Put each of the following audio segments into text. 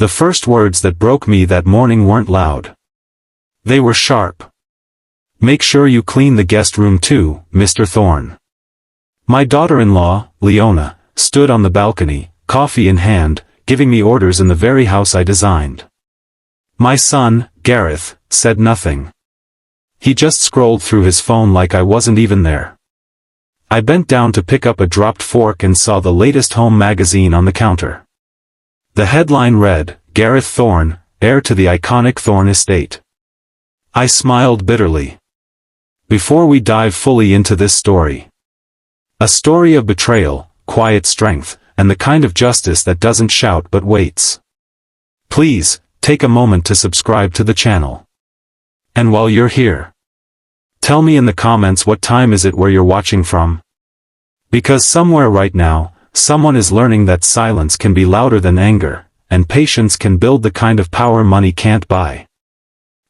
The first words that broke me that morning weren't loud. They were sharp. "Make sure you clean the guest room too, Mr. Thorne." My daughter-in-law, Leona, stood on the balcony, coffee in hand, giving me orders in the very house I designed. My son, Gareth, said nothing. He just scrolled through his phone like I wasn't even there. I bent down to pick up a dropped fork and saw the latest home magazine on the counter. The headline read, "Gareth Thorne, heir to the iconic Thorne estate." I smiled bitterly. Before we dive fully into this story. A story of betrayal, quiet strength, and the kind of justice that doesn't shout but waits. Please, take a moment to subscribe to the channel. And while you're here, tell me in the comments what time is it where you're watching from. Because somewhere right now, someone is learning that silence can be louder than anger, and patience can build the kind of power money can't buy.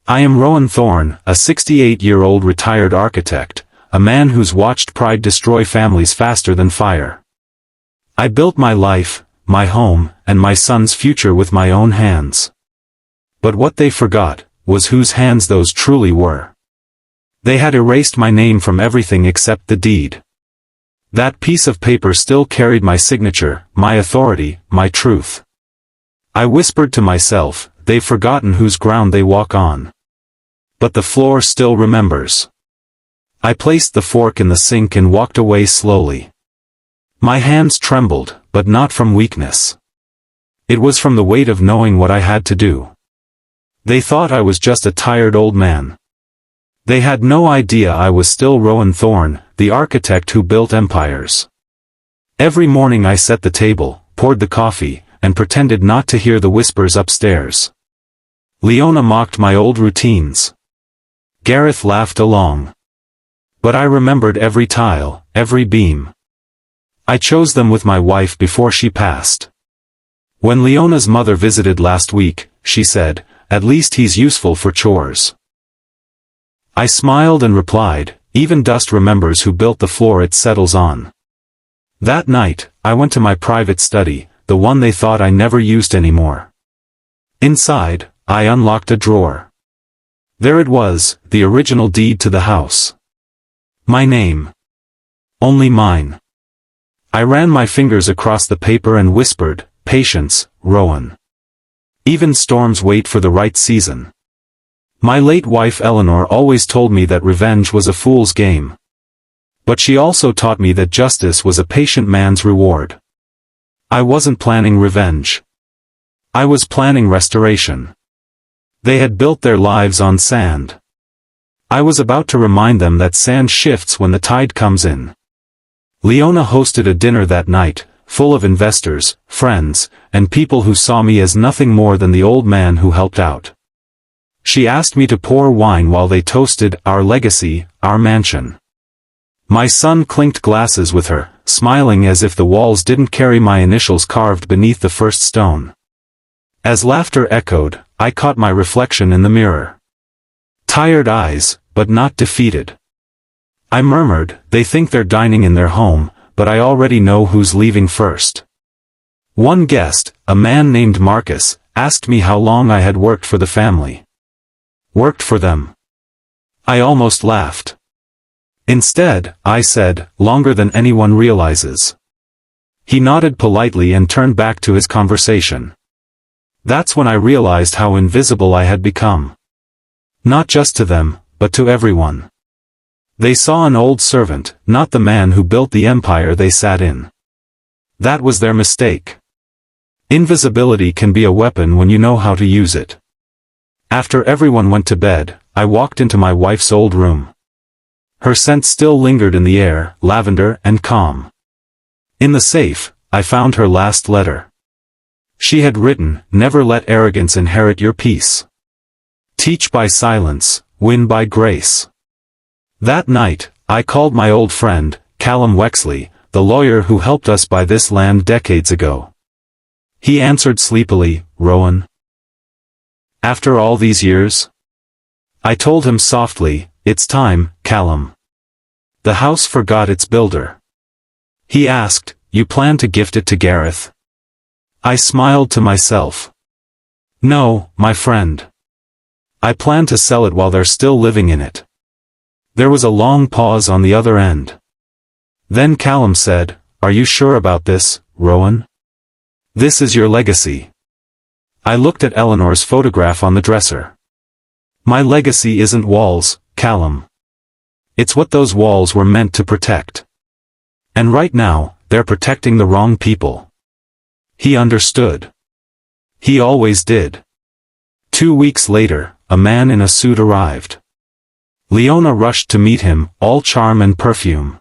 I am Rowan Thorne, a 68-year-old retired architect, a man who's watched pride destroy families faster than fire. I built my life, my home, and my son's future with my own hands. But what they forgot was whose hands those truly were. They had erased my name from everything except the deed. That piece of paper still carried my signature, my authority, my truth. I whispered to myself, they've forgotten whose ground they walk on. But the floor still remembers. I placed the fork in the sink and walked away slowly. My hands trembled, but not from weakness. It was from the weight of knowing what I had to do. They thought I was just a tired old man. They had no idea I was still Rowan Thorne, the architect who built empires. Every morning I set the table, poured the coffee, and pretended not to hear the whispers upstairs. Leona mocked my old routines. Gareth laughed along. But I remembered every tile, every beam. I chose them with my wife before she passed. When Leona's mother visited last week, she said, "At least he's useful for chores." I smiled and replied, "Even dust remembers who built the floor it settles on." That night, I went to my private study, the one they thought I never used anymore. Inside, I unlocked a drawer. There it was, the original deed to the house. My name. Only mine. I ran my fingers across the paper and whispered, "Patience, Rowan. Even storms wait for the right season." My late wife Eleanor always told me that revenge was a fool's game. But she also taught me that justice was a patient man's reward. I wasn't planning revenge. I was planning restoration. They had built their lives on sand. I was about to remind them that sand shifts when the tide comes in. Leona hosted a dinner that night, full of investors, friends, and people who saw me as nothing more than the old man who helped out. She asked me to pour wine while they toasted our legacy, our mansion. My son clinked glasses with her, smiling as if the walls didn't carry my initials carved beneath the first stone. As laughter echoed, I caught my reflection in the mirror. Tired eyes, but not defeated. I murmured, "They think they're dining in their home, but I already know who's leaving first." One guest, a man named Marcus, asked me how long I had worked for the family. Worked for them. I almost laughed. Instead, I said, longer than anyone realizes. He nodded politely and turned back to his conversation. That's when I realized how invisible I had become. Not just to them, but to everyone. They saw an old servant, not the man who built the empire they sat in. That was their mistake. Invisibility can be a weapon when you know how to use it. After everyone went to bed, I walked into my wife's old room. Her scent still lingered in the air, lavender and calm. In the safe, I found her last letter. She had written, "Never let arrogance inherit your peace. Teach by silence, win by grace." That night, I called my old friend, Callum Wexley, the lawyer who helped us buy this land decades ago. He answered sleepily, "Rowan. After all these years?" I told him softly, "It's time, Callum. The house forgot its builder." He asked, "You plan to gift it to Gareth?" I smiled to myself. No, my friend. I plan to sell it while they're still living in it. There was a long pause on the other end. Then Callum said, "Are you sure about this, Rowan? This is your legacy." I looked at Eleanor's photograph on the dresser. My legacy isn't walls, Callum. It's what those walls were meant to protect. And right now, they're protecting the wrong people. He understood. He always did. 2 weeks later, a man in a suit arrived. Leona rushed to meet him, all charm and perfume.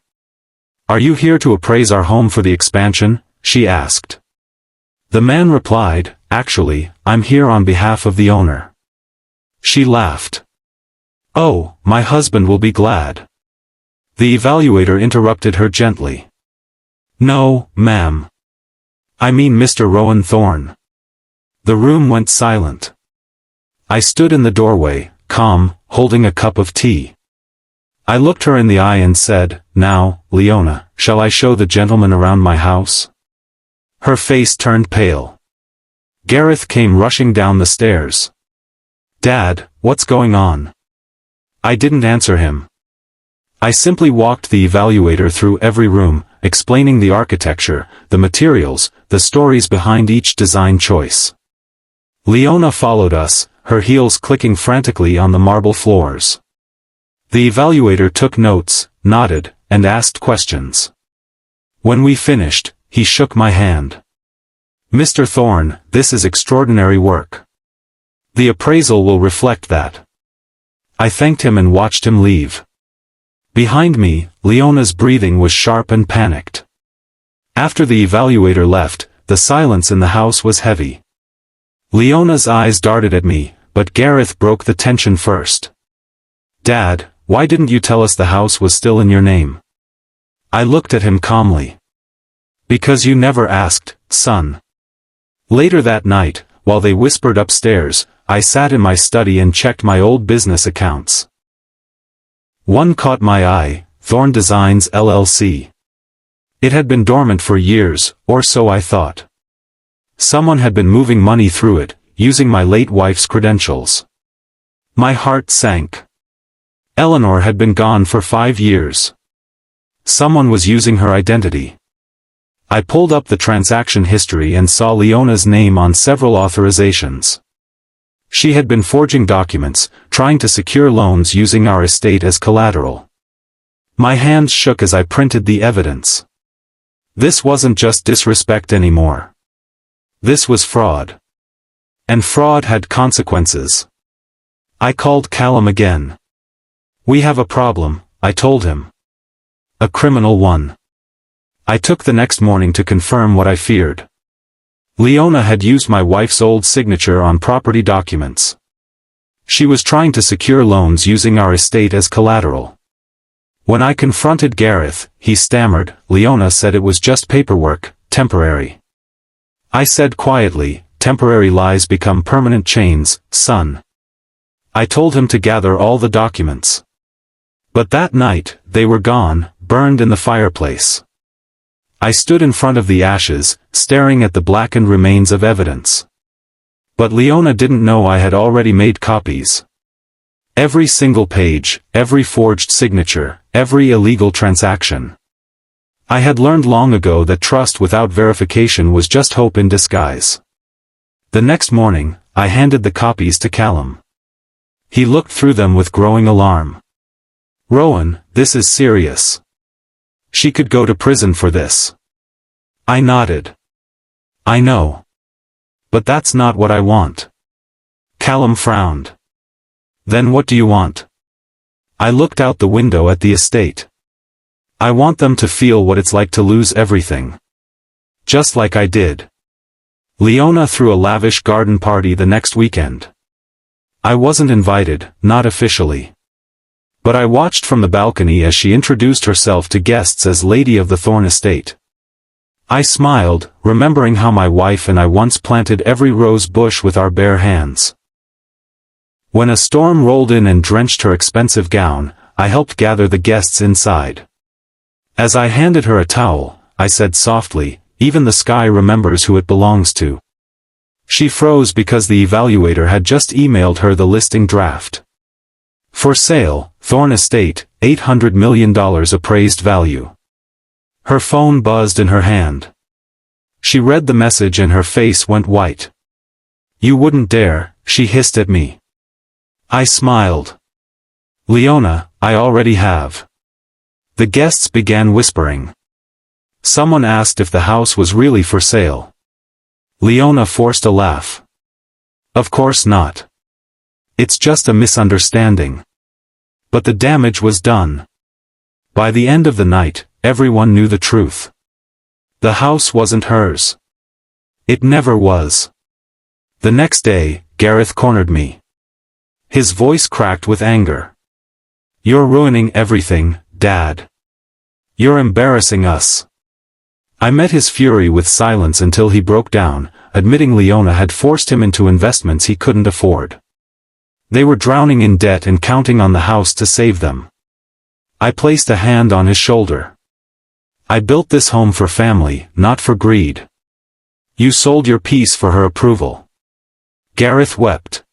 "Are you here to appraise our home for the expansion?" she asked. The man replied, "Actually, I'm here on behalf of the owner." She laughed. "Oh, my husband will be glad." The evaluator interrupted her gently. "No, ma'am. I mean Mr. Rowan Thorne." The room went silent. I stood in the doorway, calm, holding a cup of tea. I looked her in the eye and said, "Now, Leona, shall I show the gentleman around my house?" Her face turned pale. Gareth came rushing down the stairs. "Dad, what's going on?" I didn't answer him. I simply walked the evaluator through every room, explaining the architecture, the materials, the stories behind each design choice. Leona followed us, her heels clicking frantically on the marble floors. The evaluator took notes, nodded, and asked questions. When we finished, he shook my hand. "Mr. Thorne, this is extraordinary work. The appraisal will reflect that." I thanked him and watched him leave. Behind me, Leona's breathing was sharp and panicked. After the evaluator left, the silence in the house was heavy. Leona's eyes darted at me, but Gareth broke the tension first. "Dad, why didn't you tell us the house was still in your name?" I looked at him calmly. "Because you never asked, son." Later that night, while they whispered upstairs, I sat in my study and checked my old business accounts. One caught my eye, Thorne Designs LLC. It had been dormant for years, or so I thought. Someone had been moving money through it, using my late wife's credentials. My heart sank. Eleanor had been gone for 5 years. Someone was using her identity. I pulled up the transaction history and saw Leona's name on several authorizations. She had been forging documents, trying to secure loans using our estate as collateral. My hands shook as I printed the evidence. This wasn't just disrespect anymore. This was fraud. And fraud had consequences. I called Callum again. "We have a problem," I told him. "A criminal one." I took the next morning to confirm what I feared. Leona had used my wife's old signature on property documents. She was trying to secure loans using our estate as collateral. When I confronted Gareth, he stammered. "Leona said it was just paperwork, temporary." I said quietly, "Temporary lies become permanent chains, son." I told him to gather all the documents. But that night, they were gone, burned in the fireplace. I stood in front of the ashes, staring at the blackened remains of evidence. But Leona didn't know I had already made copies. Every single page, every forged signature, every illegal transaction. I had learned long ago that trust without verification was just hope in disguise. The next morning, I handed the copies to Callum. He looked through them with growing alarm. "Rowan, this is serious. She could go to prison for this." I nodded. "I know. But that's not what I want." Callum frowned. "Then what do you want?" I looked out the window at the estate. "I want them to feel what it's like to lose everything. Just like I did." Leona threw a lavish garden party the next weekend. I wasn't invited, not officially. But I watched from the balcony as she introduced herself to guests as Lady of the Thorne Estate. I smiled, remembering how my wife and I once planted every rose bush with our bare hands. When a storm rolled in and drenched her expensive gown, I helped gather the guests inside. As I handed her a towel, I said softly, "Even the sky remembers who it belongs to." She froze because the evaluator had just emailed her the listing draft. For sale, Thorne Estate, $800 million appraised value. Her phone buzzed in her hand. She read the message and her face went white. "You wouldn't dare," she hissed at me. I smiled. "Leona, I already have." The guests began whispering. Someone asked if the house was really for sale. Leona forced a laugh. "Of course not. It's just a misunderstanding." But the damage was done. By the end of the night, everyone knew the truth. The house wasn't hers. It never was. The next day, Gareth cornered me. His voice cracked with anger. "You're ruining everything, Dad. You're embarrassing us." I met his fury with silence until he broke down, admitting Leona had forced him into investments he couldn't afford. They were drowning in debt and counting on the house to save them. I placed a hand on his shoulder. "I built this home for family, not for greed. You sold your peace for her approval." Gareth wept.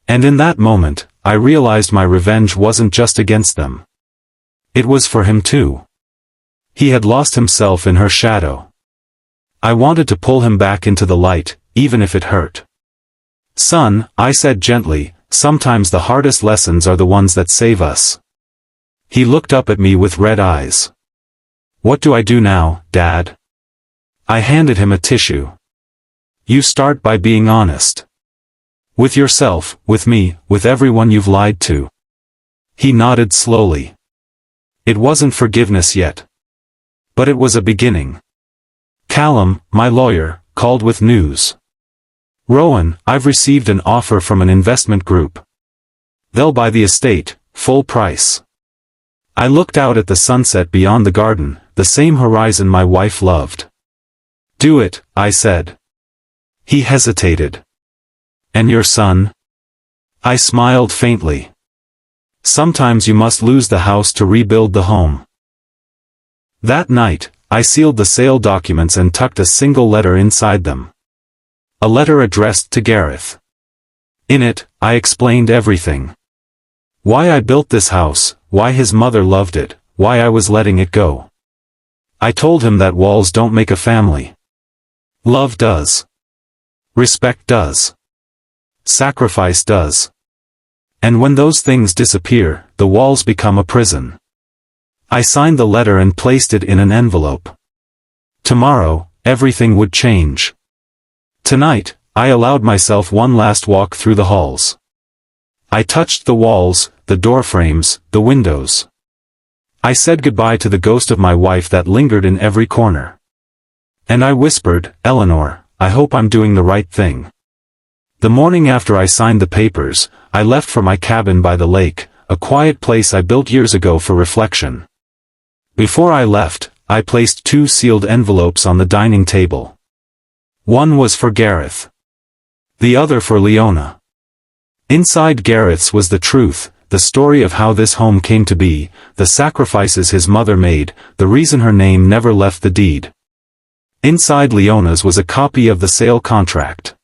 And in that moment, I realized my revenge wasn't just against them. It was for him too. He had lost himself in her shadow. I wanted to pull him back into the light, even if it hurt. "Son," I said gently, "sometimes the hardest lessons are the ones that save us." He looked up at me with red eyes. "What do I do now, Dad?" I handed him a tissue. "You start by being honest. With yourself, with me, with everyone you've lied to." He nodded slowly. It wasn't forgiveness yet. But it was a beginning. Callum, my lawyer, called with news. "Rowan, I've received an offer from an investment group. They'll buy the estate, full price." I looked out at the sunset beyond the garden, the same horizon my wife loved. "Do it," I said. He hesitated. "And your son?" I smiled faintly. "Sometimes you must lose the house to rebuild the home." That night, I sealed the sale documents and tucked a single letter inside them. A letter addressed to Gareth. In it, I explained everything. Why I built this house, why his mother loved it, why I was letting it go. I told him that walls don't make a family. Love does. Respect does. Sacrifice does. And when those things disappear, the walls become a prison. I signed the letter and placed it in an envelope. Tomorrow, everything would change. Tonight, I allowed myself one last walk through the halls. I touched the walls, the door frames, the windows. I said goodbye to the ghost of my wife that lingered in every corner. And I whispered, "Eleanor, I hope I'm doing the right thing." The morning after I signed the papers, I left for my cabin by the lake, a quiet place I built years ago for reflection. Before I left, I placed 2 sealed envelopes on the dining table. One was for Gareth. The other for Leona. Inside Gareth's was the truth, the story of how this home came to be, the sacrifices his mother made, the reason her name never left the deed. Inside Leona's was a copy of the sale contract.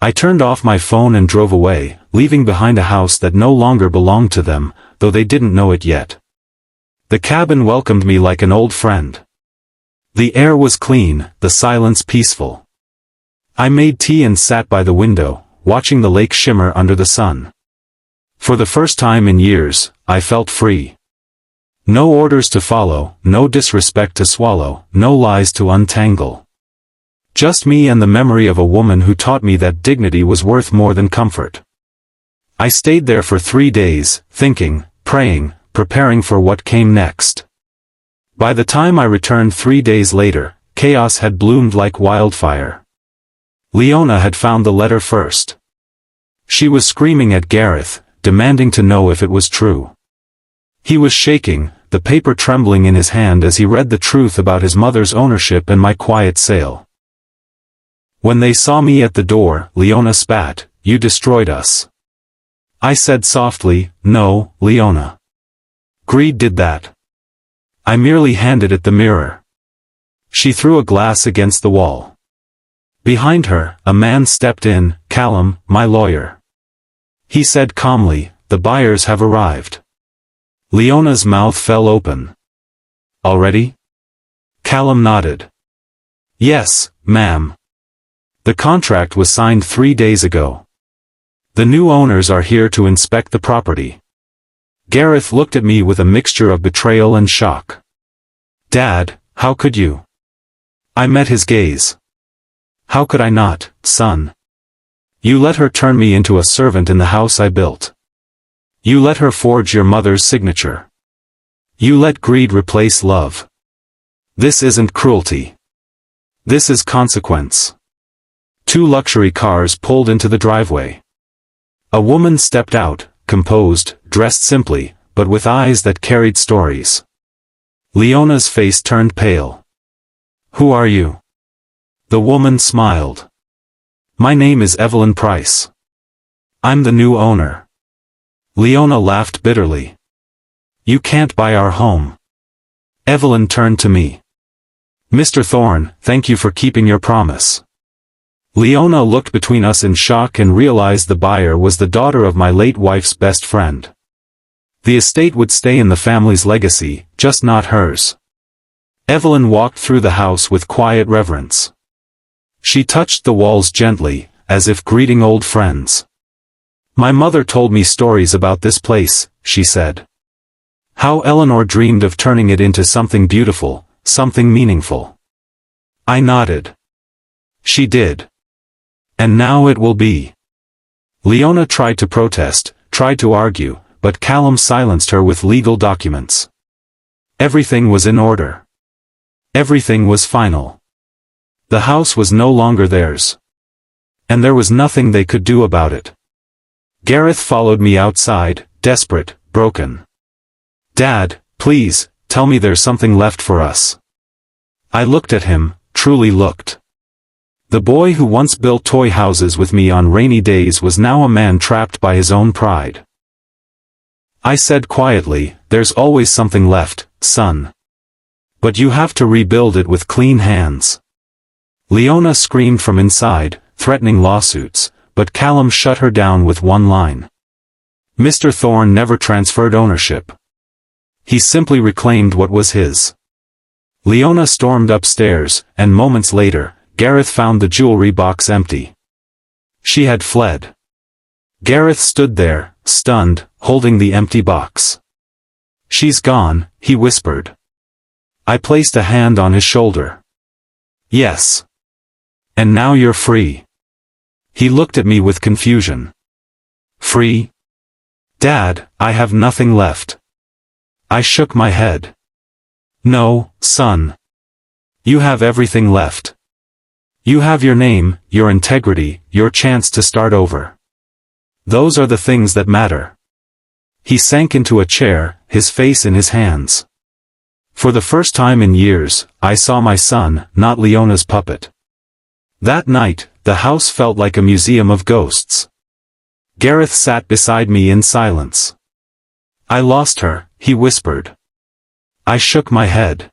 I turned off my phone and drove away, leaving behind a house that no longer belonged to them, though they didn't know it yet. The cabin welcomed me like an old friend. The air was clean, the silence peaceful. I made tea and sat by the window, watching the lake shimmer under the sun. For the first time in years, I felt free. No orders to follow, no disrespect to swallow, no lies to untangle. Just me and the memory of a woman who taught me that dignity was worth more than comfort. I stayed there for 3 days, thinking, praying, preparing for what came next. By the time I returned 3 days later, chaos had bloomed like wildfire. Leona had found the letter first. She was screaming at Gareth, demanding to know if it was true. He was shaking, the paper trembling in his hand as he read the truth about his mother's ownership and my quiet sale. When they saw me at the door, Leona spat, "You destroyed us." I said softly, "No, Leona. Greed did that. I merely handed it the mirror." She threw a glass against the wall. Behind her, a man stepped in, Callum, my lawyer. He said calmly, the buyers have arrived. Leona's mouth fell open. Already? Callum nodded. Yes, ma'am. The contract was signed 3 days ago. The new owners are here to inspect the property. Gareth looked at me with a mixture of betrayal and shock. Dad, how could you? I met his gaze. How could I not, son? You let her turn me into a servant in the house I built. You let her forge your mother's signature. You let greed replace love. This isn't cruelty. This is consequence. 2 luxury cars pulled into the driveway. A woman stepped out, composed, dressed simply, but with eyes that carried stories. Leona's face turned pale. Who are you? The woman smiled. My name is Evelyn Price. I'm the new owner. Leona laughed bitterly. You can't buy our home. Evelyn turned to me. Mr. Thorne, thank you for keeping your promise. Leona looked between us in shock and realized the buyer was the daughter of my late wife's best friend. The estate would stay in the family's legacy, just not hers. Evelyn walked through the house with quiet reverence. She touched the walls gently, as if greeting old friends. My mother told me stories about this place, she said. How Eleanor dreamed of turning it into something beautiful, something meaningful. I nodded. She did. And now it will be. Leona tried to protest, tried to argue, but Callum silenced her with legal documents. Everything was in order. Everything was final. The house was no longer theirs. And there was nothing they could do about it. Gareth followed me outside, desperate, broken. Dad, please, tell me there's something left for us. I looked at him, truly looked. The boy who once built toy houses with me on rainy days was now a man trapped by his own pride. I said quietly, there's always something left, son. But you have to rebuild it with clean hands. Leona screamed from inside, threatening lawsuits, but Callum shut her down with one line. Mr. Thorne never transferred ownership. He simply reclaimed what was his. Leona stormed upstairs, and moments later, Gareth found the jewelry box empty. She had fled. Gareth stood there, stunned, holding the empty box. She's gone, he whispered. I placed a hand on his shoulder. Yes. And now you're free. He looked at me with confusion. Free? Dad, I have nothing left. I shook my head. No, son. You have everything left. You have your name, your integrity, your chance to start over. Those are the things that matter. He sank into a chair, his face in his hands. For the first time in years, I saw my son, not Leona's puppet. That night, the house felt like a museum of ghosts. Gareth sat beside me in silence. I lost her, he whispered. I shook my head.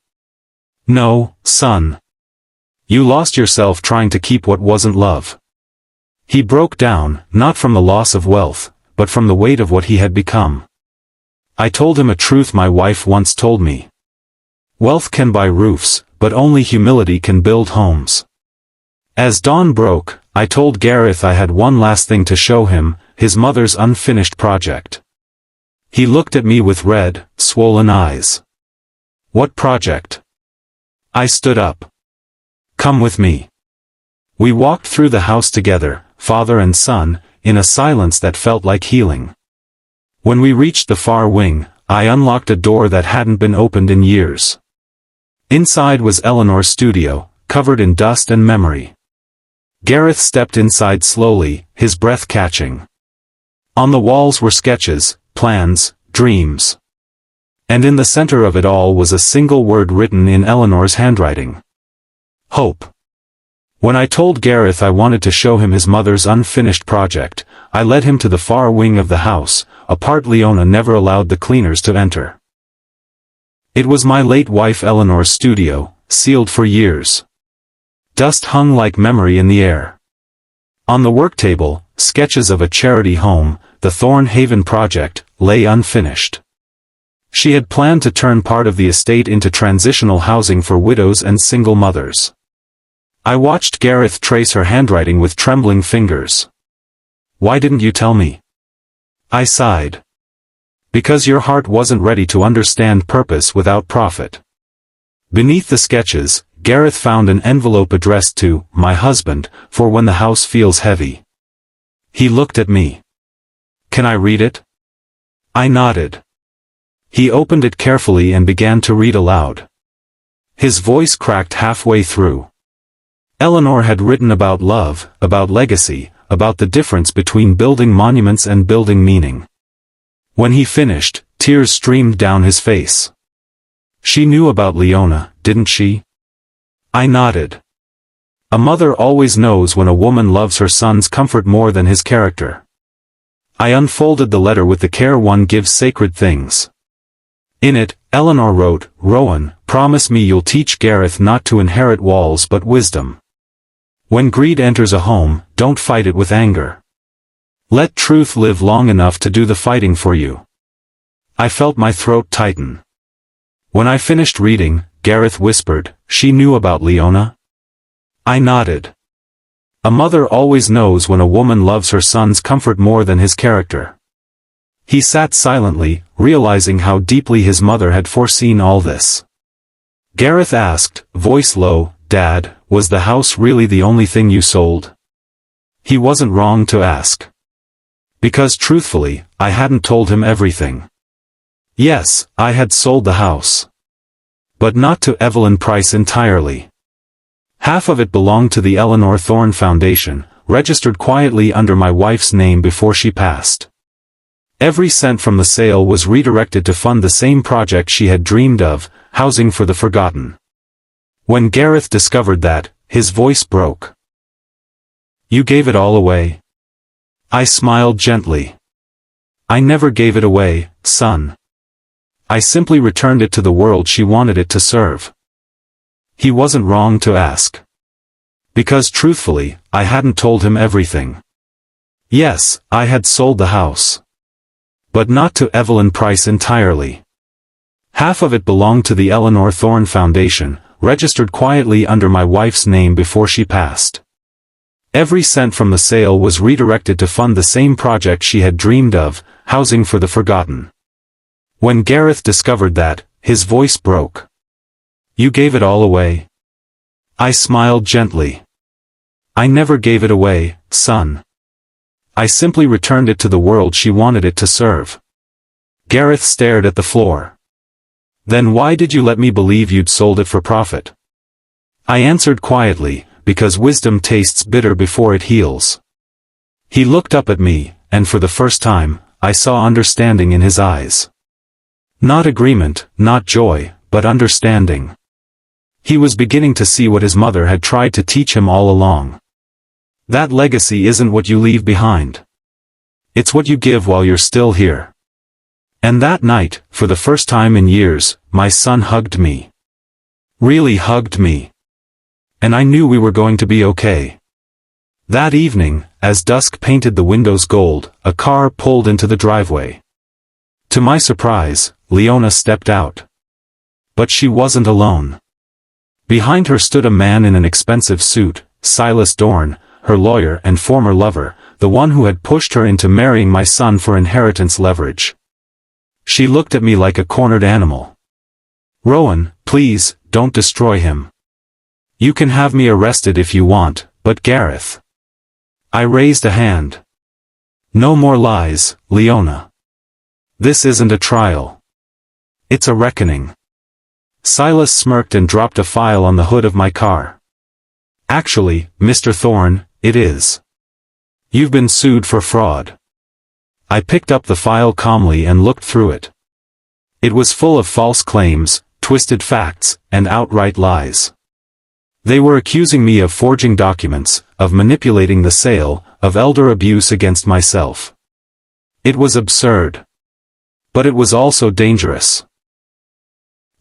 No, son. You lost yourself trying to keep what wasn't love. He broke down, not from the loss of wealth, but from the weight of what he had become. I told him a truth my wife once told me. Wealth can buy roofs, but only humility can build homes. As dawn broke, I told Gareth I had one last thing to show him, his mother's unfinished project. He looked at me with red, swollen eyes. What project? I stood up. Come with me. We walked through the house together, father and son, in a silence that felt like healing. When we reached the far wing, I unlocked a door that hadn't been opened in years. Inside was Eleanor's studio, covered in dust and memory. Gareth stepped inside slowly, his breath catching. On the walls were sketches, plans, dreams. And in the center of it all was a single word written in Eleanor's handwriting. Hope. When I told Gareth I wanted to show him his mother's unfinished project, I led him to the far wing of the house, a part Leona never allowed the cleaners to enter. It was my late wife Eleanor's studio, sealed for years. Dust hung like memory in the air. On the work table, sketches of a charity home, the Thorne Haven project, lay unfinished. She had planned to turn part of the estate into transitional housing for widows and single mothers. I watched Gareth trace her handwriting with trembling fingers. "Why didn't you tell me?" I sighed. "Because your heart wasn't ready to understand purpose without profit." Beneath the sketches, Gareth found an envelope addressed to my husband, for when the house feels heavy. He looked at me. "Can I read it?" I nodded. He opened it carefully and began to read aloud. His voice cracked halfway through. Eleanor had written about love, about legacy, about the difference between building monuments and building meaning. When he finished, tears streamed down his face. "She knew about Leona, didn't she?" I nodded. "A mother always knows when a woman loves her son's comfort more than his character." I unfolded the letter with the care one gives sacred things. In it, Eleanor wrote, "Rowan, promise me you'll teach Gareth not to inherit walls but wisdom. When greed enters a home, don't fight it with anger. Let truth live long enough to do the fighting for you." I felt my throat tighten. When I finished reading, Gareth whispered, "She knew about Leona?" I nodded. A mother always knows when a woman loves her son's comfort more than his character. He sat silently, realizing how deeply his mother had foreseen all this. Gareth asked, voice low, "Dad, was the house really the only thing you sold?" He wasn't wrong to ask. Because truthfully, I hadn't told him everything. Yes, I had sold the house. But not to Evelyn Price entirely. Half of it belonged to the Eleanor Thorne Foundation, registered quietly under my wife's name before she passed. Every cent from the sale was redirected to fund the same project she had dreamed of, housing for the forgotten. When Gareth discovered that, his voice broke. "You gave it all away?" I smiled gently. "I never gave it away, son. I simply returned it to the world she wanted it to serve." He wasn't wrong to ask. Because truthfully, I hadn't told him everything. Yes, I had sold the house. But not to Evelyn Price entirely. Half of it belonged to the Eleanor Thorne Foundation, registered quietly under my wife's name before she passed. Every cent from the sale was redirected to fund the same project she had dreamed of, housing for the forgotten. When Gareth discovered that, his voice broke. "You gave it all away?" I smiled gently. "I never gave it away, son. I simply returned it to the world she wanted it to serve." Gareth stared at the floor. "Then why did you let me believe you'd sold it for profit?" I answered quietly, "Because wisdom tastes bitter before it heals." He looked up at me, and for the first time, I saw understanding in his eyes. Not agreement, not joy, but understanding. He was beginning to see what his mother had tried to teach him all along. That legacy isn't what you leave behind. It's what you give while you're still here. And that night, for the first time in years, my son hugged me. Really hugged me. And I knew we were going to be okay. That evening, as dusk painted the windows gold, a car pulled into the driveway. To my surprise, Leona stepped out. But she wasn't alone. Behind her stood a man in an expensive suit, Silas Dorn, her lawyer and former lover, the one who had pushed her into marrying my son for inheritance leverage. She looked at me like a cornered animal. "Rowan, please, don't destroy him. You can have me arrested if you want, but Gareth." I raised a hand. "No more lies, Leona. This isn't a trial. It's a reckoning." Silas smirked and dropped a file on the hood of my car. "Actually, Mr. Thorne, it is. You've been sued for fraud." I picked up the file calmly and looked through it. It was full of false claims, twisted facts, and outright lies. They were accusing me of forging documents, of manipulating the sale, of elder abuse against myself. It was absurd. But it was also dangerous.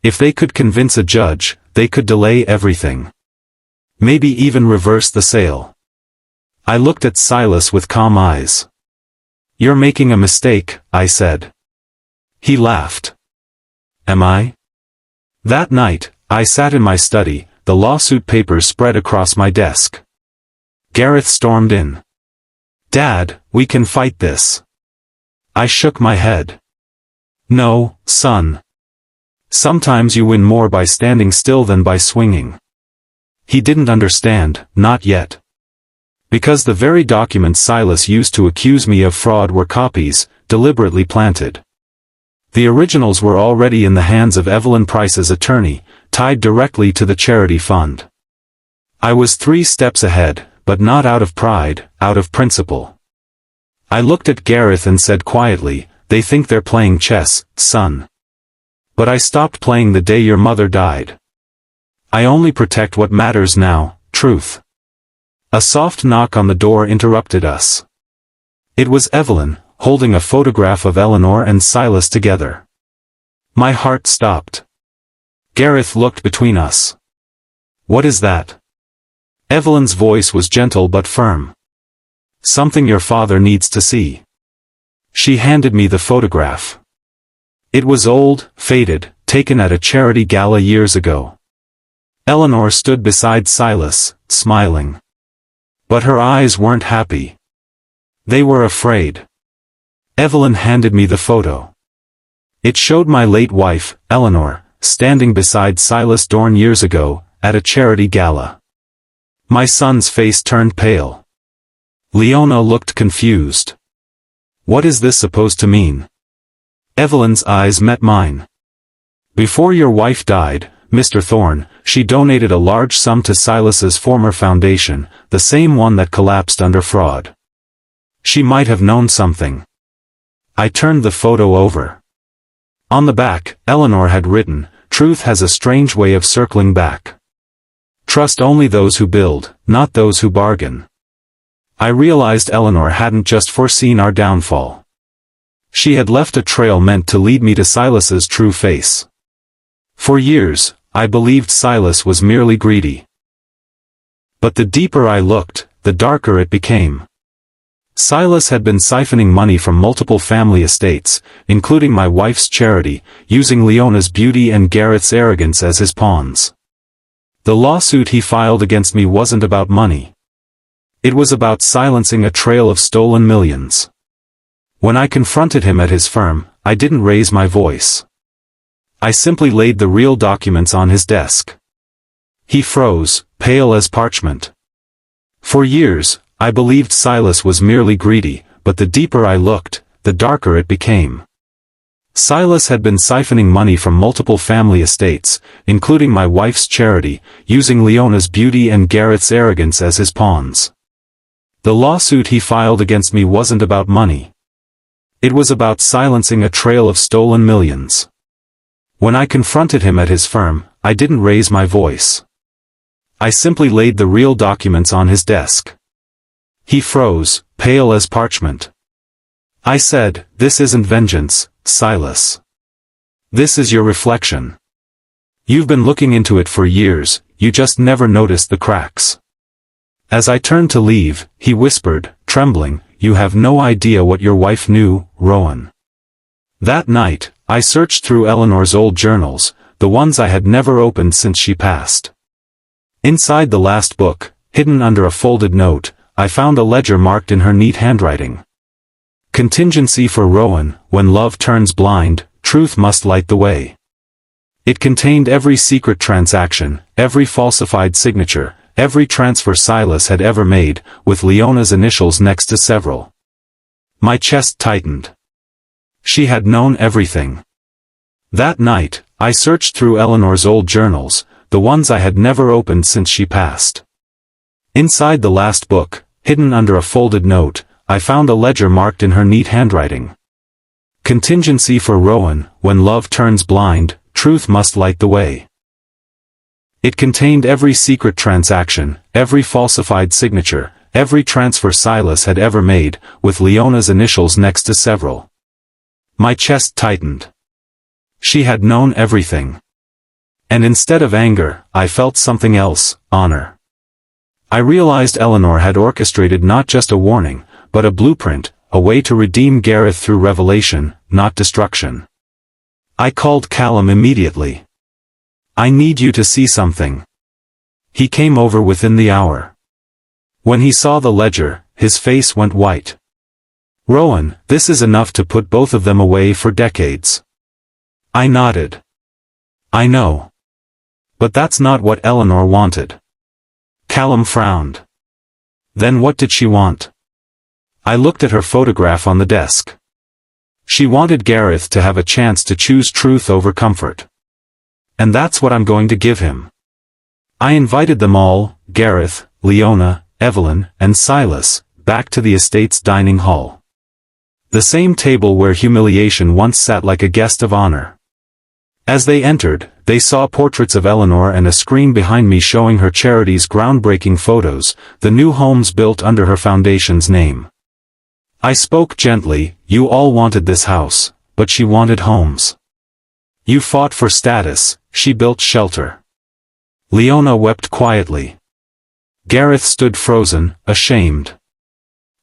If they could convince a judge, they could delay everything. Maybe even reverse the sale. I looked at Silas with calm eyes. "You're making a mistake," I said. He laughed. "Am I?" That night, I sat in my study, the lawsuit papers spread across my desk. Gareth stormed in. "Dad, we can fight this." I shook my head. "No, son. Sometimes you win more by standing still than by swinging." He didn't understand, not yet. Because the very documents Silas used to accuse me of fraud were copies, deliberately planted. The originals were already in the hands of Evelyn Price's attorney, tied directly to the charity fund. I was 3 steps ahead, but not out of pride, out of principle. I looked at Gareth and said quietly, "They think they're playing chess, son. But I stopped playing the day your mother died. I only protect what matters now, truth." A soft knock on the door interrupted us. It was Evelyn, holding a photograph of Eleanor and Silas together. My heart stopped. Gareth looked between us. "What is that?" Evelyn's voice was gentle but firm. "Something your father needs to see." She handed me the photograph. It was old, faded, taken at a charity gala years ago. Eleanor stood beside Silas, smiling. But her eyes weren't happy. They were afraid. Evelyn handed me the photo. It showed my late wife, Eleanor, standing beside Silas Dorn years ago, at a charity gala. My son's face turned pale. Leona looked confused. "What is this supposed to mean?" Evelyn's eyes met mine. "Before your wife died, Mr. Thorne, she donated a large sum to Silas's former foundation, the same one that collapsed under fraud. She might have known something." I turned the photo over. On the back, Eleanor had written, "Truth has a strange way of circling back. Trust only those who build, not those who bargain." I realized Eleanor hadn't just foreseen our downfall. She had left a trail meant to lead me to Silas's true face. For years, I believed Silas was merely greedy. But the deeper I looked, the darker it became. Silas had been siphoning money from multiple family estates, including my wife's charity, using Leona's beauty and Gareth's arrogance as his pawns. The lawsuit he filed against me wasn't about money. It was about silencing a trail of stolen millions. When I confronted him at his firm, I didn't raise my voice. I simply laid the real documents on his desk. He froze, pale as parchment. For years, I believed Silas was merely greedy, but the deeper I looked, the darker it became. Silas had been siphoning money from multiple family estates, including my wife's charity, using Leona's beauty and Gareth's arrogance as his pawns. The lawsuit he filed against me wasn't about money. It was about silencing a trail of stolen millions. When I confronted him at his firm, I didn't raise my voice. I simply laid the real documents on his desk. He froze, pale as parchment. I said, "This isn't vengeance, Silas. This is your reflection. You've been looking into it for years, you just never noticed the cracks." As I turned to leave, he whispered, trembling, "You have no idea what your wife knew, Rowan." That night, I searched through Eleanor's old journals, the ones I had never opened since she passed. Inside the last book, hidden under a folded note, I found a ledger marked in her neat handwriting. "Contingency for Rowan, when love turns blind, truth must light the way." It contained every secret transaction, every falsified signature, every transfer Silas had ever made, with Leona's initials next to several. My chest tightened. She had known everything. That night, I searched through Eleanor's old journals, the ones I had never opened since she passed. Inside the last book, hidden under a folded note, I found a ledger marked in her neat handwriting. "Contingency for Rowan, when love turns blind, truth must light the way." It contained every secret transaction, every falsified signature, every transfer Silas had ever made, with Leona's initials next to several. My chest tightened. She had known everything. And instead of anger, I felt something else, honor. I realized Eleanor had orchestrated not just a warning, but a blueprint, a way to redeem Gareth through revelation, not destruction. I called Callum immediately. "I need you to see something." He came over within the hour. When he saw the ledger, his face went white. "Rowan, this is enough to put both of them away for decades." I nodded. "I know. But that's not what Eleanor wanted." Callum frowned. "Then what did she want?" I looked at her photograph on the desk. She wanted Gareth to have a chance to choose truth over comfort. And that's what I'm going to give him. I invited them all, Gareth, Leona, Evelyn, and Silas, back to the estate's dining hall. The same table where humiliation once sat like a guest of honor. As they entered, they saw portraits of Eleanor and a screen behind me showing her charity's groundbreaking photos, the new homes built under her foundation's name. I spoke gently, "You all wanted this house, but she wanted homes. You fought for status, she built shelter." Leona wept quietly. Gareth stood frozen, ashamed.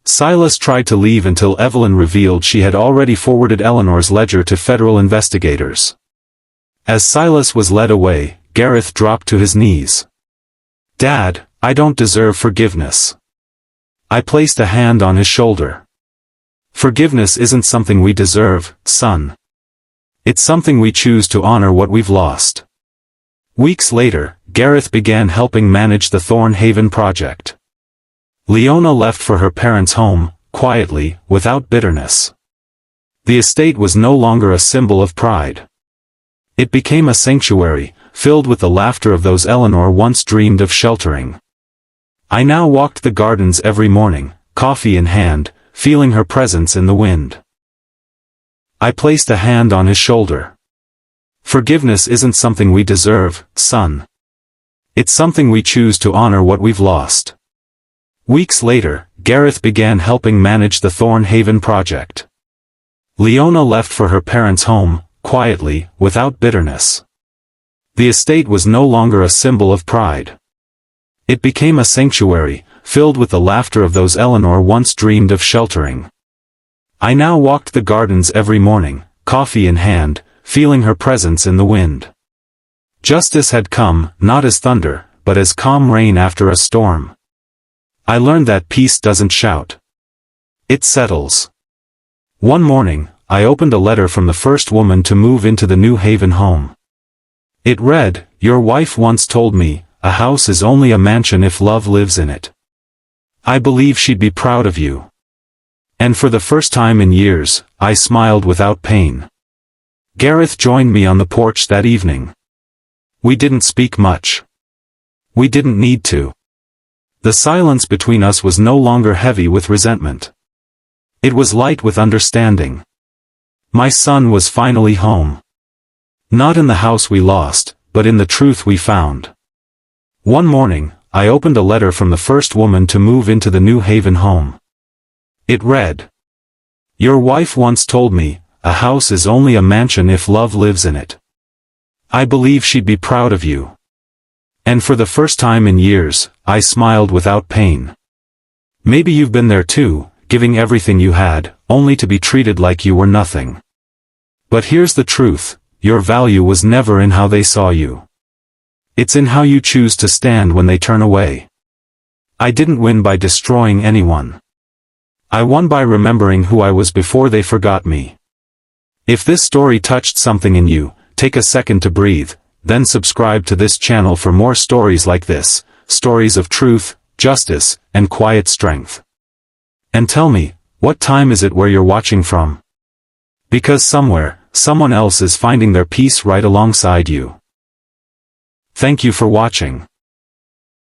Silas tried to leave until Evelyn revealed she had already forwarded Eleanor's ledger to federal investigators. As Silas was led away, Gareth dropped to his knees. "Dad, I don't deserve forgiveness." I placed a hand on his shoulder. "Forgiveness isn't something we deserve, son. It's something we choose to honor what we've lost." Weeks later, Gareth began helping manage the Thorn Haven project. Leona left for her parents' home, quietly, without bitterness. The estate was no longer a symbol of pride. It became a sanctuary, filled with the laughter of those Eleanor once dreamed of sheltering. I now walked the gardens every morning, coffee in hand, feeling her presence in the wind. I placed a hand on his shoulder. "Forgiveness isn't something we deserve, son. It's something we choose to honor what we've lost." Weeks later, Gareth began helping manage the Thorn Haven project. Leona left for her parents' home, quietly, without bitterness. The estate was no longer a symbol of pride. It became a sanctuary, filled with the laughter of those Eleanor once dreamed of sheltering. I now walked the gardens every morning, coffee in hand, feeling her presence in the wind. Justice had come, not as thunder, but as calm rain after a storm. I learned that peace doesn't shout. It settles. One morning, I opened a letter from the first woman to move into the New Haven home. It read, "Your wife once told me, a house is only a mansion if love lives in it. I believe she'd be proud of you." And for the first time in years, I smiled without pain. Gareth joined me on the porch that evening. We didn't speak much. We didn't need to. The silence between us was no longer heavy with resentment. It was light with understanding. My son was finally home. Not in the house we lost, but in the truth we found. One morning, I opened a letter from the first woman to move into the New Haven home. It read, "Your wife once told me, a house is only a mansion if love lives in it. I believe she'd be proud of you." And for the first time in years, I smiled without pain. Maybe you've been there too, giving everything you had, only to be treated like you were nothing. But here's the truth, your value was never in how they saw you. It's in how you choose to stand when they turn away. I didn't win by destroying anyone. I won by remembering who I was before they forgot me. If this story touched something in you, take a second to breathe, then subscribe to this channel for more stories like this, stories of truth, justice, and quiet strength. And tell me, what time is it where you're watching from? Because somewhere, someone else is finding their peace right alongside you. Thank you for watching.